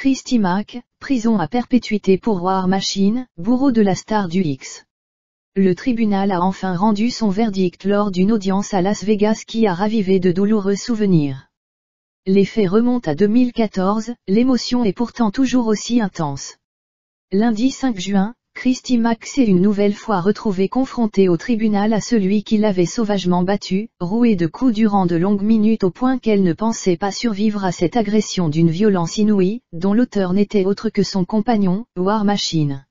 Christy Mack, prison à perpétuité pour War Machine, bourreau de la star du X. Le tribunal a enfin rendu son verdict lors d'une audience à Las Vegas qui a ravivé de douloureux souvenirs. Les faits remontent à 2014, l'émotion est pourtant toujours aussi intense. Lundi 5 juin, Christy Mack s'est une nouvelle fois retrouvée confrontée au tribunal à celui qui l'avait sauvagement battue, rouée de coups durant de longues minutes au point qu'elle ne pensait pas survivre à cette agression d'une violence inouïe, dont l'auteur n'était autre que son compagnon, War Machine.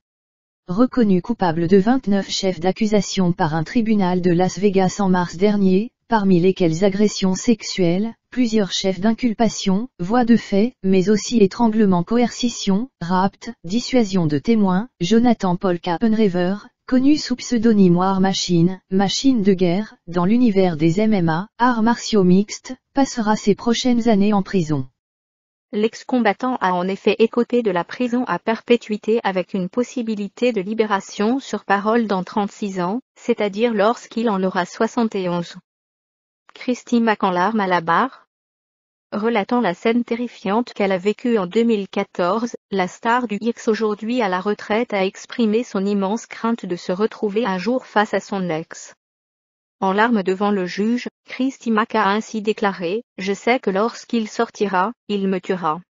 Reconnu coupable de 29 chefs d'accusation par un tribunal de Las Vegas en mars dernier, parmi lesquels agressions sexuelles, plusieurs chefs d'inculpation, voies de fait, mais aussi étranglement, coercition, rapt, dissuasion de témoins, Jonathan Paul Cappenrever, connu sous pseudonyme War Machine, machine de guerre, dans l'univers des MMA, arts martiaux mixtes, passera ses prochaines années en prison. L'ex-combattant a en effet écopé de la prison à perpétuité avec une possibilité de libération sur parole dans 36 ans, c'est-à-dire lorsqu'il en aura 71. Christy Mack en larmes à la barre. Relatant la scène terrifiante qu'elle a vécue en 2014, la star du X aujourd'hui à la retraite a exprimé son immense crainte de se retrouver un jour face à son ex. En larmes devant le juge, Christy Mack a ainsi déclaré « Je sais que lorsqu'il sortira, il me tuera ».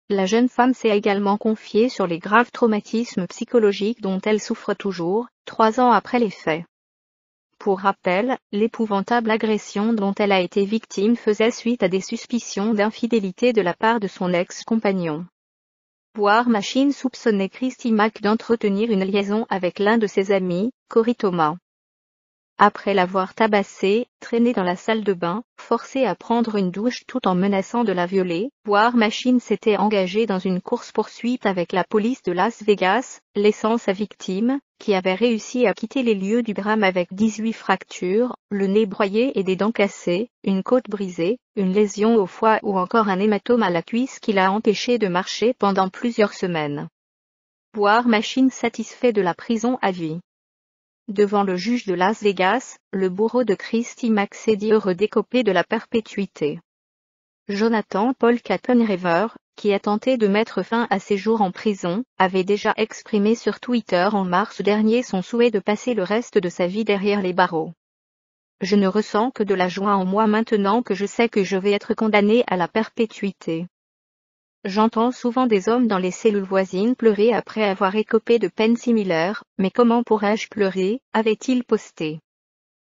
La jeune femme s'est également confiée sur les graves traumatismes psychologiques dont elle souffre toujours, 3 ans après les faits. Pour rappel, l'épouvantable agression dont elle a été victime faisait suite à des suspicions d'infidélité de la part de son ex-compagnon. War Machine soupçonnait Christy Mack d'entretenir une liaison avec l'un de ses amis, Corey Thomas. Après l'avoir tabassée, traînée dans la salle de bain, forcée à prendre une douche tout en menaçant de la violer, War Machine s'était engagé dans une course-poursuite avec la police de Las Vegas, laissant sa victime, qui avait réussi à quitter les lieux du drame avec 18 fractures, le nez broyé et des dents cassées, une côte brisée, une lésion au foie ou encore un hématome à la cuisse qui l'a empêché de marcher pendant plusieurs semaines. War Machine satisfait de la prison à vie. Devant le juge de Las Vegas, le bourreau de Christy Mack s'est dit heureux d'écoper de la perpétuité. Jonathan Paul Cappenrever, qui a tenté de mettre fin à ses jours en prison, avait déjà exprimé sur Twitter en mars dernier son souhait de passer le reste de sa vie derrière les barreaux. « Je ne ressens que de la joie en moi maintenant que je sais que je vais être condamné à la perpétuité. J'entends souvent des hommes dans les cellules voisines pleurer après avoir écopé de peines similaires, mais comment pourrais-je pleurer ?» avait-il posté.